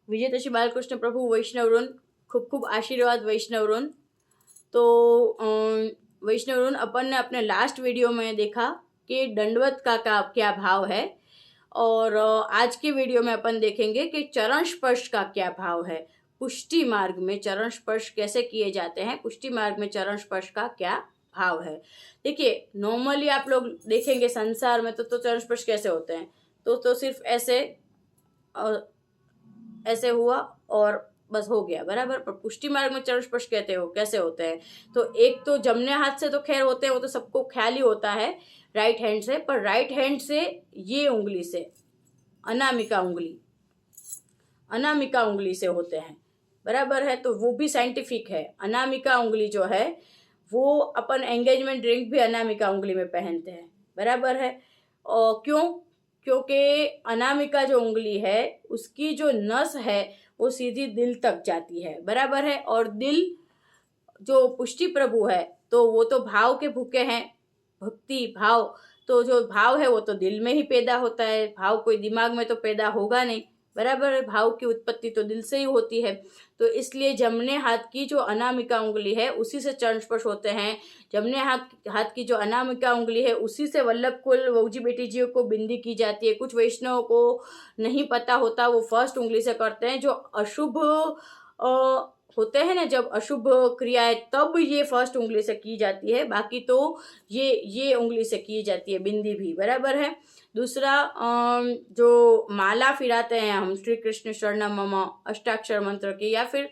विजयदशमी बालकृष्ण प्रभु वैष्णवरून खूब खूब आशीर्वाद वैष्णवरून। तो वैष्णवरून अपन ने अपने लास्ट वीडियो में देखा कि दंडवत का क्या भाव है, और आज के वीडियो में अपन देखेंगे कि चरण स्पर्श का क्या भाव है। पुष्टि मार्ग में चरण स्पर्श कैसे किए जाते हैं, पुष्टि मार्ग में चरण स्पर्श का क्या भाव है। देखिए, नॉर्मली आप लोग देखेंगे संसार में तो चरण स्पर्श कैसे होते हैं, तो सिर्फ ऐसे ऐसे हुआ और बस हो गया, बराबर। पर पुष्टि मार्ग में चरण स्पर्श कहते हो कैसे होते हैं, तो एक तो जमने हाथ से तो खैर होते हैं, वो तो सबको ख्याल ही होता है, राइट हैंड से। पर राइट हैंड से ये उंगली से, अनामिका उंगली से होते हैं, बराबर है। तो वो भी साइंटिफिक है। अनामिका उंगली जो है वो अपन एंगेजमेंट रिंग भी अनामिका उंगली में पहनते हैं, बराबर है। और क्योंकि अनामिका जो उंगली है उसकी जो नस है वो सीधी दिल तक जाती है, बराबर है। और दिल जो पुष्टि प्रभु है तो वो तो भाव के भूखे हैं, भक्ति भाव। तो जो भाव है वो तो दिल में ही पैदा होता है, भाव कोई दिमाग में तो पैदा होगा नहीं, बराबर है। भाव की उत्पत्ति तो दिल से ही होती है। तो इसलिए जमने हाथ की जो अनामिका उंगली है उसी से चरण स्पर्श होते हैं। जमने हाथ की जो अनामिका उंगली है उसी से वल्लभ कुल वहुजी बेटी जी को बिंदी की जाती है। कुछ वैष्णव को नहीं पता होता, वो फर्स्ट उंगली से करते हैं। जो अशुभ होते हैं ना, जब अशुभ क्रियाएं, तब ये फर्स्ट उंगली से की जाती है, बाकी तो ये उंगली से की जाती है बिंदी भी, बराबर है। दूसरा, जो माला फिराते हैं हम श्री कृष्ण शरणम मम अष्टाक्षर मंत्र की, या फिर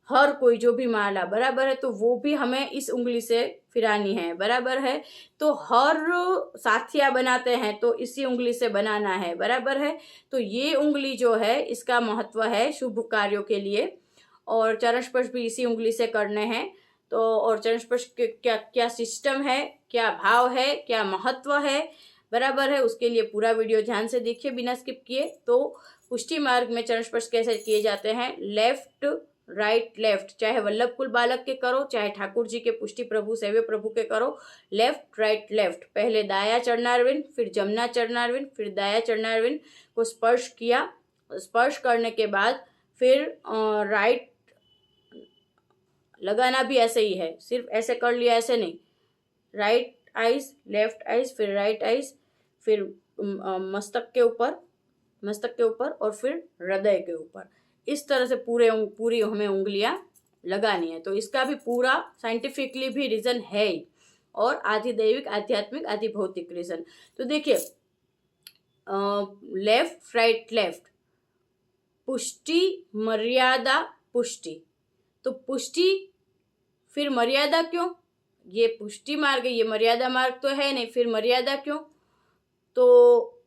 हर कोई जो भी माला, बराबर है, तो वो भी हमें इस उंगली से फिरानी है, बराबर है। तो हर साथिया बनाते हैं तो इसी उंगली से बनाना है, बराबर है। तो ये उंगली जो है इसका महत्व है शुभ कार्यों के लिए, और चरण स्पर्श भी इसी उंगली से करने हैं। तो और चरण स्पर्श क्या क्या सिस्टम है, क्या भाव है, क्या महत्व है, बराबर है, उसके लिए पूरा वीडियो ध्यान से देखिए बिना स्किप किए। तो पुष्टि मार्ग में चरण स्पर्श कैसे किए जाते हैं, लेफ्ट राइट लेफ्ट, चाहे वल्लभ कुल बालक के करो, चाहे ठाकुर जी के पुष्टि प्रभु सेव्य प्रभु के करो, लेफ्ट राइट लेफ्ट। पहले दाया चरणारविंद, फिर जमना चरणारविंद, फिर दाया चरणारविंद को स्पर्श किया। स्पर्श करने के बाद फिर राइट लगाना भी ऐसे ही है, सिर्फ ऐसे कर लिया, ऐसे नहीं। राइट आइज, लेफ्ट आइज, फिर राइट आइज, फिर मस्तक के ऊपर और फिर हृदय के ऊपर। इस तरह से पूरी हमें उंगलियां लगानी है। तो इसका भी पूरा साइंटिफिकली भी रीजन है ही, और आधि दैविक आध्यात्मिक आधि भौतिक रीजन। तो देखिए, लेफ्ट राइट लेफ्ट, पुष्टि मर्यादा पुष्टि। तो पुष्टि फिर मर्यादा क्यों, ये पुष्टि मार्ग है, ये मर्यादा मार्ग तो है नहीं, फिर मर्यादा क्यों, तो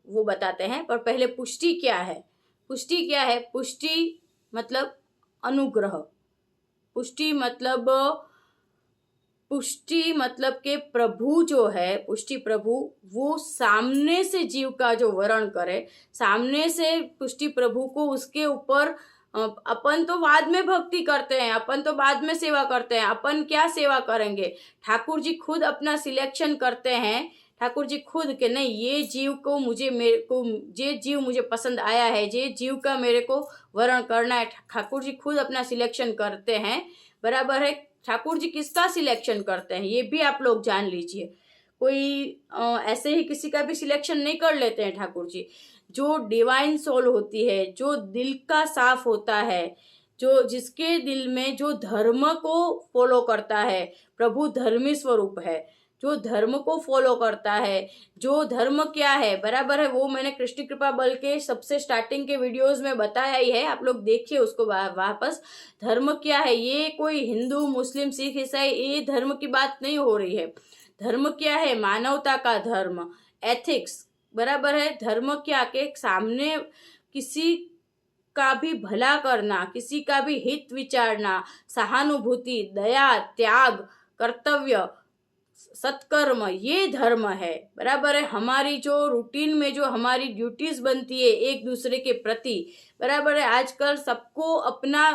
वो बताते हैं। पर पहले पुष्टि क्या है। पुष्टि मतलब अनुग्रह। पुष्टि मतलब के प्रभु जो है, पुष्टि प्रभु, वो सामने से जीव का जो वरण करे, सामने से पुष्टि प्रभु को उसके ऊपर, अपन तो बाद में भक्ति करते हैं, अपन तो बाद में सेवा करते हैं, अपन क्या सेवा करेंगे। ठाकुर जी खुद अपना सिलेक्शन करते हैं, ठाकुर जी खुद के नहीं, ये जीव को ये जीव मुझे पसंद आया है, ये जीव का मेरे को वरण करना है, ठाकुर जी खुद अपना सिलेक्शन करते हैं, बराबर है। ठाकुर जी किसका सिलेक्शन करते हैं ये भी आप लोग जान लीजिए। कोई ऐसे ही किसी का भी सिलेक्शन नहीं कर लेते हैं ठाकुर जी। जो डिवाइन सोल होती है, जो दिल का साफ होता है, जो जिसके दिल में जो धर्म को फॉलो करता है, प्रभु धर्मी स्वरूप है, जो धर्म को फॉलो करता है, जो धर्म क्या है, बराबर है, वो मैंने कृष्ण कृपा बल के सबसे स्टार्टिंग के वीडियोस में बताया ही है, आप लोग देखिए उसको वापस। धर्म क्या है, ये कोई हिंदू मुस्लिम सिख ईसाई ये धर्म की बात नहीं हो रही है। धर्म क्या है, मानवता का धर्म, एथिक्स, बराबर है। धर्म क्या के सामने किसी का भी भला करना, किसी का भी हित विचारना, सहानुभूति, दया, त्याग, कर्तव्य, सत्कर्म, ये धर्म है, बराबर है। हमारी जो रूटीन में जो हमारी ड्यूटीज बनती है एक दूसरे के प्रति, बराबर है। आजकल सबको अपना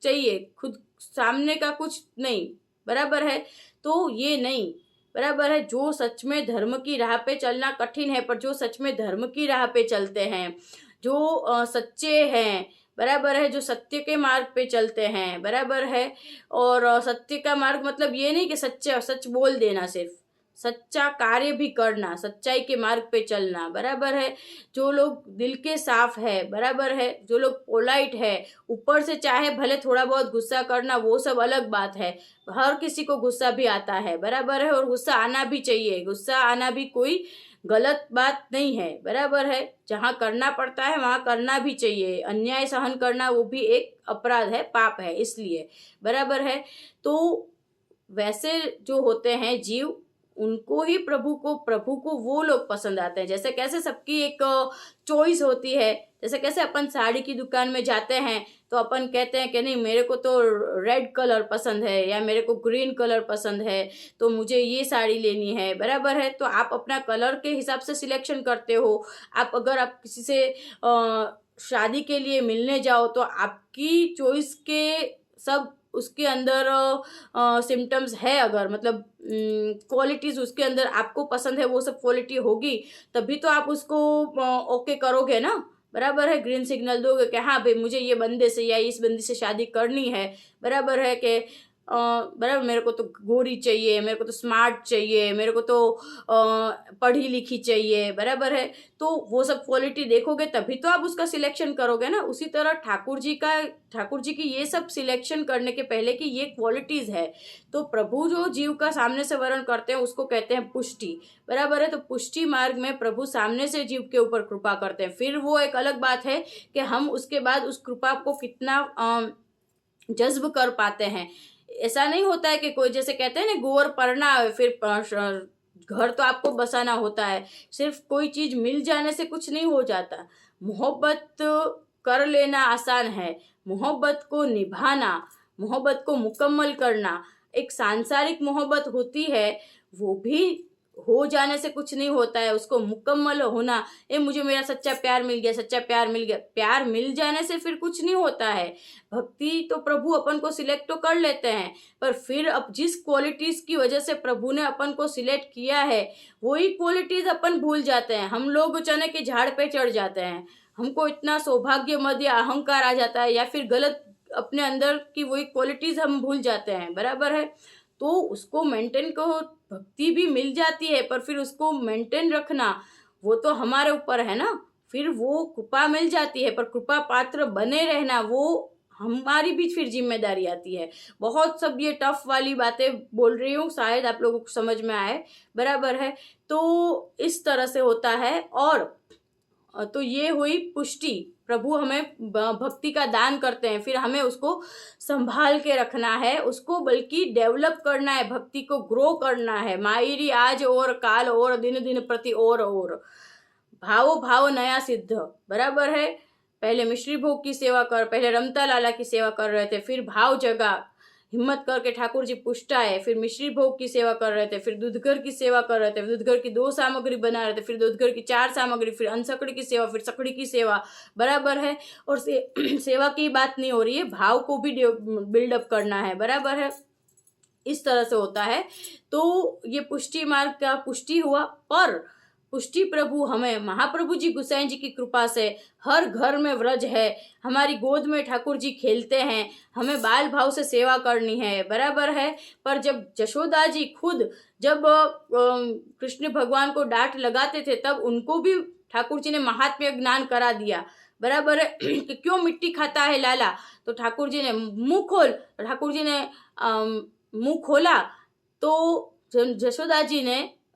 चाहिए, खुद सामने का कुछ नहीं, बराबर है। तो ये नहीं, बराबर है। जो सच में धर्म की राह पे चलना कठिन है, पर जो सच में धर्म की राह पे चलते हैं, जो सच्चे हैं, बराबर है, जो सत्य के मार्ग पे चलते हैं, बराबर है। और सत्य का मार्ग मतलब ये नहीं कि सच बोल देना, सिर्फ सच्चा कार्य भी करना, सच्चाई के मार्ग पे चलना, बराबर है। जो लोग दिल के साफ है, बराबर है, जो लोग पोलाइट है, ऊपर से चाहे भले थोड़ा बहुत गुस्सा करना, वो सब अलग बात है। हर किसी को गुस्सा भी आता है, बराबर है, और गुस्सा आना भी चाहिए। गुस्सा आना भी कोई गलत बात नहीं है, बराबर है। जहाँ करना पड़ता है वहाँ करना भी चाहिए। अन्याय सहन करना वो भी एक अपराध है, पाप है, इसलिए, बराबर है। तो वैसे जो होते हैं जीव, उनको ही प्रभु को वो लोग पसंद आते हैं। जैसे कैसे सबकी एक चॉइस होती है, जैसे कैसे अपन साड़ी की दुकान में जाते हैं तो अपन कहते हैं कि नहीं, मेरे को तो रेड कलर पसंद है या मेरे को ग्रीन कलर पसंद है, तो मुझे ये साड़ी लेनी है, बराबर है। तो आप अपना कलर के हिसाब से सिलेक्शन करते हो। अगर आप किसी से शादी के लिए मिलने जाओ तो आपकी चॉइस के सब उसके अंदर सिम्टम्स है, अगर मतलब क्वालिटीज उसके अंदर आपको पसंद है, वो सब क्वालिटी होगी, तभी तो आप उसको ओके करोगे ना, बराबर है। ग्रीन सिग्नल दोगे कि हाँ भाई मुझे ये बंदे से या इस बंदी से शादी करनी है, बराबर है। कि बराबर, मेरे को तो गोरी चाहिए, मेरे को तो स्मार्ट चाहिए, मेरे को तो पढ़ी लिखी चाहिए, बराबर है। तो वो सब क्वालिटी देखोगे तभी तो आप उसका सिलेक्शन करोगे ना। उसी तरह ठाकुर जी की ये सब सिलेक्शन करने के पहले की ये क्वालिटीज है। तो प्रभु जो जीव का सामने से वर्ण करते हैं उसको कहते हैं पुष्टि, बराबर है। तो पुष्टि मार्ग में प्रभु सामने से जीव के ऊपर कृपा करते हैं। फिर वो एक अलग बात है कि हम उसके बाद उस कृपा को कितना जज्ब कर पाते हैं। ऐसा नहीं होता है कि कोई, जैसे कहते हैं ना, गोर पड़ना फिर घर तो आपको बसाना होता है। सिर्फ कोई चीज मिल जाने से कुछ नहीं हो जाता। मोहब्बत कर लेना आसान है, मोहब्बत को निभाना, मोहब्बत को मुकम्मल करना, एक सांसारिक मोहब्बत होती है, वो भी हो जाने से कुछ नहीं होता है। उसको मुकम्मल होना, मुझे मेरा सच्चा प्यार मिल गया, सच्चा प्यार मिल गया, प्यार मिल जाने से फिर कुछ नहीं होता है। भक्ति तो प्रभु अपन को सिलेक्ट तो कर लेते हैं, पर फिर अब जिस क्वालिटीज की वजह से प्रभु ने अपन को सिलेक्ट किया है, वही क्वालिटीज अपन भूल जाते हैं। हम लोग चने के झाड़ पे चढ़ जाते हैं, हमको इतना सौभाग्य मद या अहंकार आ जाता है, या फिर गलत अपने अंदर की वही क्वालिटीज हम भूल जाते हैं, बराबर है। तो उसको मेंटेन को, भक्ति भी मिल जाती है, पर फिर उसको मेंटेन रखना वो तो हमारे ऊपर है ना। फिर वो कृपा मिल जाती है, पर कृपा पात्र बने रहना वो हमारी भी फिर जिम्मेदारी आती है। बहुत सब ये टफ वाली बातें बोल रही हूँ, शायद आप लोगों को समझ में आए, बराबर है। तो इस तरह से होता है। और तो ये हुई पुष्टि, प्रभु हमें भक्ति का दान करते हैं, फिर हमें उसको संभाल के रखना है, उसको बल्कि डेवलप करना है, भक्ति को ग्रो करना है। मायरी आज और काल और दिन दिन प्रति और भावो भाव नया सिद्ध, बराबर है। पहले मिश्री भोग की सेवा कर, पहले रमता लाला की सेवा कर रहे थे, फिर भाव जगा, हिम्मत करके ठाकुर जी पुष्टाए, फिर मिश्री भोग की सेवा कर रहे थे, फिर दूधघर की सेवा कर रहे थे, दूधघर की 2 सामग्री बना रहे थे, फिर दूधघर की 4 सामग्री, फिर अनसकड़ी की सेवा, फिर सकड़ी की सेवा, बराबर है। और सेवा की बात नहीं हो रही है, भाव को भी बिल्डअप करना है, बराबर है। इस तरह से होता है। तो ये पुष्टि मार्ग का पुष्टि हुआ। पर पुष्टि प्रभु हमें महाप्रभु जी गोसाई जी की कृपा से हर घर में व्रज है, हमारी गोद में ठाकुर जी खेलते हैं, हमें बाल भाव से सेवा करनी है, बराबर है। पर जब जशोदा जी खुद जब कृष्ण भगवान को डांट लगाते थे, तब उनको भी ठाकुर जी ने महात्म्य ज्ञान करा दिया, बराबर है। कि क्यों मिट्टी खाता है लाला, तो ठाकुर जी ने मुंह खोल, ठाकुर जी ने मुंह खोला, तो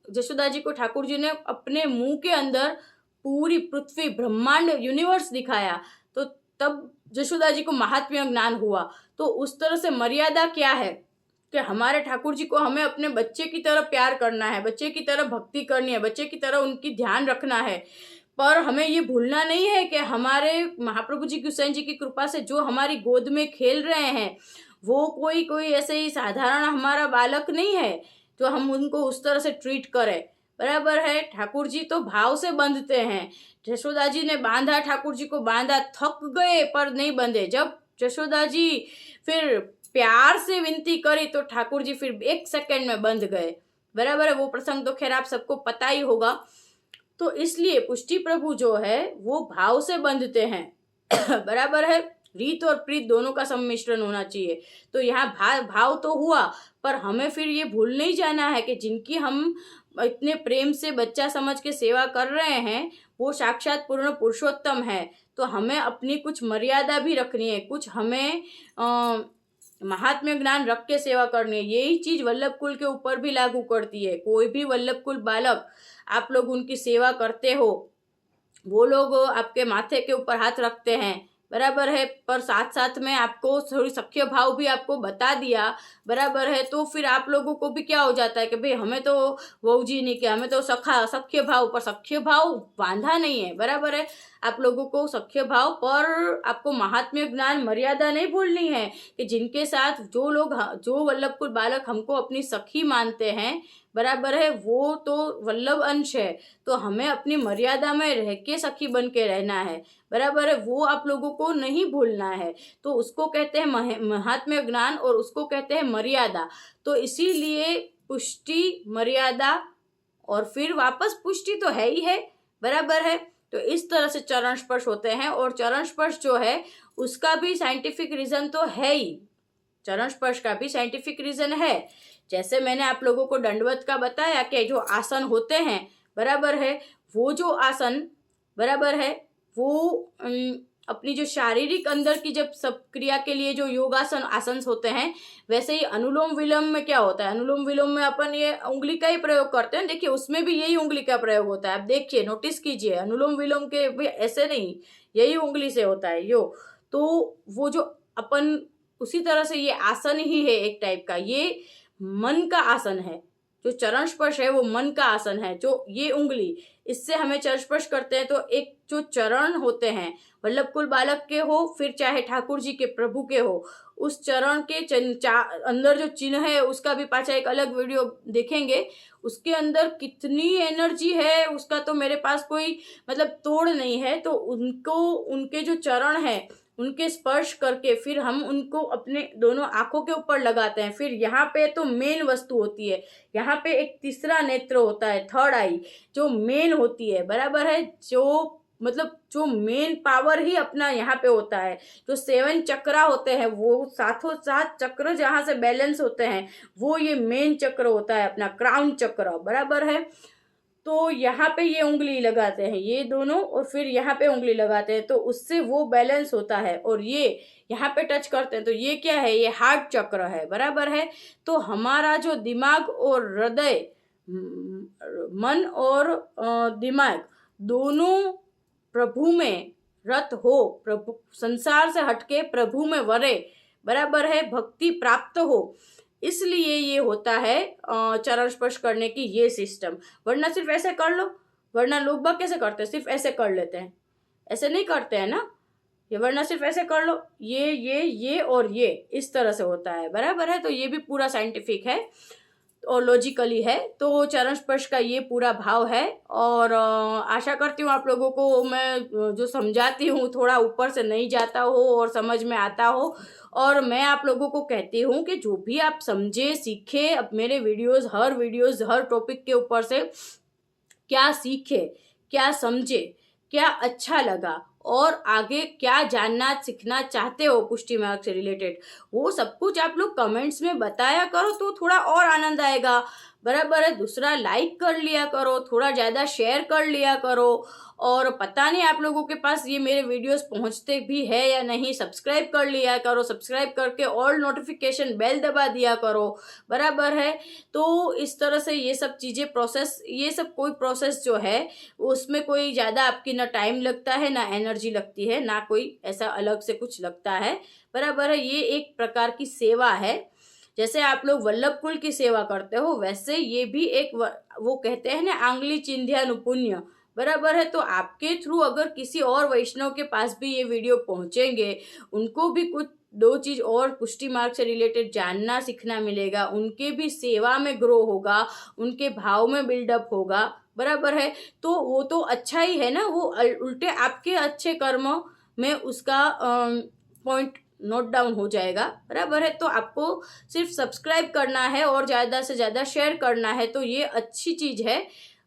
जशोदा जी को ठाकुर जी ने अपने मुंह के अंदर पूरी पृथ्वी ब्रह्मांड यूनिवर्स दिखाया, तो तब जशोदा जी को महात्म्य ज्ञान हुआ। तो उस तरह से मर्यादा क्या है कि हमारे ठाकुर जी को हमें अपने बच्चे की तरह प्यार करना है, बच्चे की तरह भक्ति करनी है, बच्चे की तरह उनकी ध्यान रखना है। पर हमें ये भूलना नहीं है कि हमारे महाप्रभु जी गोसाई जी की कृपा से जो हमारी गोद में खेल रहे हैं, वो कोई ऐसे ही साधारण हमारा बालक नहीं है जो हम उनको उस तरह से ट्रीट करें, बराबर है। ठाकुर जी तो भाव से बंधते हैं। जशोदा जी ने बांधा, ठाकुर जी को बांधा, थक गए पर नहीं बंधे। जब जशोदा जी फिर प्यार से विनती करी तो ठाकुर जी फिर 1 सेकंड में बंध गए, बराबर है। वो प्रसंग तो खैर आप सबको पता ही होगा। तो इसलिए पुष्टि प्रभु जो है वो भाव से बंधते हैं। बराबर है, रीत और प्रीत दोनों का सम्मिश्रण होना चाहिए। तो यहाँ भाव तो हुआ, पर हमें फिर ये भूल नहीं जाना है कि जिनकी हम इतने प्रेम से बच्चा समझ के सेवा कर रहे हैं वो साक्षात पूर्ण पुरुषोत्तम है। तो हमें अपनी कुछ मर्यादा भी रखनी है, कुछ हमें महात्म्य ज्ञान रख के सेवा करनी है। यही चीज वल्लभ कुल के ऊपर भी लागू करती है। कोई भी वल्लभ कुल बालक आप लोग उनकी सेवा करते हो, वो लोग आपके माथे के ऊपर हाथ रखते हैं, बराबर है, पर साथ साथ में आपको थोड़ी सख्य भाव भी आपको बता दिया, बराबर है, तो फिर आप लोगों को भी क्या हो जाता है कि भाई हमें तो वहू जी नहीं किया, हमें तो सख्य भाव, पर सख्य भाव बांधा नहीं है, बराबर है। आप लोगों को सख्य भाव पर आपको महात्म्य ज्ञान मर्यादा नहीं भूलनी है कि जिनके साथ जो वल्लभ कुल बालक हमको अपनी सखी मानते हैं, बराबर है, वो तो वल्लभ अंश है। तो हमें अपनी मर्यादा में रह के सखी बन के रहना है, बराबर है, वो आप लोगों को नहीं भूलना है। तो उसको कहते हैं महात्म्य ज्ञान और उसको कहते हैं मर्यादा। तो इसीलिए पुष्टि, मर्यादा और फिर वापस पुष्टि तो है ही है, बराबर है। तो इस तरह से चरण स्पर्श होते हैं। और चरण स्पर्श जो है उसका भी साइंटिफिक रीजन तो है ही, चरण स्पर्श का भी साइंटिफिक रीजन है। जैसे मैंने आप लोगों को दंडवत का बताया कि जो आसन होते हैं, बराबर है, वो जो आसन, बराबर है, वो अपनी जो शारीरिक अंदर की जब सब क्रिया के लिए जो योगासन आसन होते हैं, वैसे ही अनुलोम विलोम में क्या होता है, अनुलोम विलोम में अपन ये उंगली का ही प्रयोग करते हैं। देखिए उसमें भी यही उंगली का प्रयोग होता है, आप देखिए, नोटिस कीजिए, अनुलोम विलोम के भी ऐसे नहीं, यही उंगली से होता है यो। तो वो जो अपन उसी तरह से ये आसन ही है एक टाइप का, ये मन का आसन है। जो चरण स्पर्श है वो मन का आसन है। जो ये उंगली, इससे हमें चरण स्पर्श करते हैं। तो एक जो चरण होते हैं वल्लभ कुल बालक के हो, फिर चाहे ठाकुर जी के प्रभु के हो, उस चरण के अंदर जो चिन्ह है उसका भी पाछा एक अलग वीडियो देखेंगे। उसके अंदर कितनी एनर्जी है उसका तो मेरे पास कोई मतलब तोड़ नहीं है। तो उनके जो चरण है उनके स्पर्श करके फिर हम उनको अपने दोनों आंखों के ऊपर लगाते हैं। फिर यहाँ पे तो मेन वस्तु होती है, यहाँ पे एक तीसरा नेत्र होता है, थर्ड आई, जो मेन होती है, बराबर है, जो मतलब जो मेन पावर ही अपना यहाँ पे होता है। जो 7 चक्र होते हैं वो साथों साथ चक्र जहाँ से बैलेंस होते हैं वो ये मेन चक्र होता है अपना क्राउन चक्र, बराबर है। तो यहाँ पे ये उंगली लगाते हैं ये दोनों, और फिर यहाँ पे उंगली लगाते हैं, तो उससे वो बैलेंस होता है। और ये यहाँ पे टच करते हैं तो ये क्या है, ये हार्ट चक्र है, बराबर है। तो हमारा जो दिमाग और हृदय, मन और दिमाग दोनों प्रभु में रत हो, प्रभु संसार से हटके प्रभु में वरे, बराबर है, भक्ति प्राप्त हो, इसलिए ये होता है चरण स्पर्श करने की ये सिस्टम। वरना सिर्फ ऐसे कर लो, वरना लोग बाग कैसे करते हैं, सिर्फ ऐसे कर लेते हैं, ऐसे नहीं करते हैं ना, ये वरना सिर्फ ऐसे कर लो, ये और ये इस तरह से होता है, बराबर है। तो ये भी पूरा साइंटिफिक है और लॉजिकली है। तो चरण स्पर्श का ये पूरा भाव है। और आशा करती हूँ आप लोगों को मैं जो समझाती हूँ थोड़ा ऊपर से नहीं जाता हो और समझ में आता हो। और मैं आप लोगों को कहती हूँ कि जो भी आप समझे, सीखे, अब मेरे वीडियोस हर टॉपिक के ऊपर से क्या सीखे, क्या समझे, क्या अच्छा लगा और आगे क्या जानना सीखना चाहते हो पुष्टि मार्ग से रिलेटेड, वो सब कुछ आप लोग कमेंट्स में बताया करो तो थोड़ा और आनंद आएगा, बराबर है। दूसरा लाइक कर लिया करो, थोड़ा ज़्यादा शेयर कर लिया करो। और पता नहीं आप लोगों के पास ये मेरे वीडियोस पहुंचते भी है या नहीं, सब्सक्राइब कर लिया करो, सब्सक्राइब करके ऑल नोटिफिकेशन बेल दबा दिया करो, बराबर है। तो इस तरह से ये सब चीज़ें प्रोसेस, ये सब कोई प्रोसेस जो है उसमें कोई ज़्यादा आपकी ना टाइम लगता है ना एनर्जी लगती है, ना कोई ऐसा अलग से कुछ लगता है, बराबर है। ये एक प्रकार की सेवा है। जैसे आप लोग वल्लभ कुल की सेवा करते हो वैसे ये भी एक वो कहते हैं ना आंगली चिंध्यानुपुण्य, बराबर है। तो आपके थ्रू अगर किसी और वैष्णव के पास भी ये वीडियो पहुंचेंगे, उनको भी कुछ 2 चीज और पुष्टि मार्ग से रिलेटेड जानना सीखना मिलेगा, उनके भी सेवा में ग्रो होगा, उनके भाव में बिल्डअप होगा, बराबर है। तो वो तो अच्छा ही है ना, वो उल्टे आपके अच्छे कर्म में उसका पॉइंट नोट डाउन हो जाएगा, बराबर है। तो आपको सिर्फ सब्सक्राइब करना है और ज़्यादा से ज़्यादा शेयर करना है, तो ये अच्छी चीज़ है।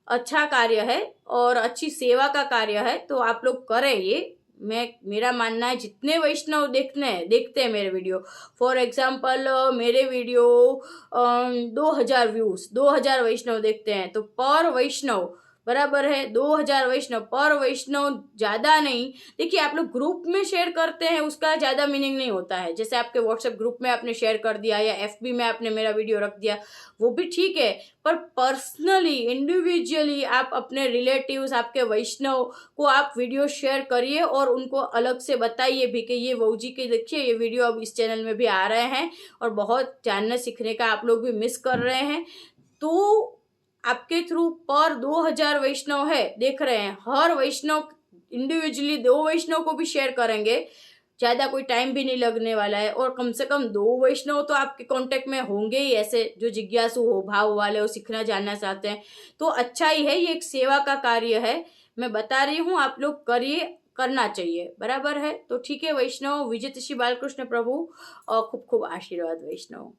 अच्छा कार्य है और अच्छी सेवा का कार्य है, तो आप लोग करें ये। मेरा मानना है जितने वैष्णव देखते हैं मेरे वीडियो, फॉर एग्जाम्पल मेरे वीडियो 2000 व्यूज, 2000 वैष्णव देखते हैं, तो पर वैष्णव बराबर है 2000 वैष्णव पर वैष्णव, ज्यादा नहीं। देखिए आप लोग ग्रुप में शेयर करते हैं उसका ज्यादा मीनिंग नहीं होता है, जैसे आपके व्हाट्सएप ग्रुप में आपने शेयर कर दिया या एफबी में आपने मेरा वीडियो रख दिया, वो भी ठीक है, पर पर्सनली इंडिविजुअली आप अपने रिलेटिव्स, आपके वैष्णव को आप वीडियो शेयर करिए और उनको अलग से बताइए भी कि ये वहू जी के देखिए ये वीडियो अब इस चैनल में भी आ रहे हैं और बहुत जानने सीखने का आप लोग भी मिस कर रहे हैं। तो आपके थ्रू पर 2000 वैष्णव है देख रहे हैं, हर वैष्णव इंडिविजुअली 2 वैष्णव को भी शेयर करेंगे, ज्यादा कोई टाइम भी नहीं लगने वाला है, और कम से कम 2 वैष्णव तो आपके कांटेक्ट में होंगे ही, ऐसे जो जिज्ञासु हो, भाव वाले हो, सीखना जानना चाहते हैं, तो अच्छा ही है, ये एक सेवा का कार्य है। मैं बता रही हूँ आप लोग करिए, करना चाहिए, बराबर है। तो ठीक है वैष्णव, विजय श्री बालकृष्ण प्रभु और खूब खूब आशीर्वाद वैष्णव।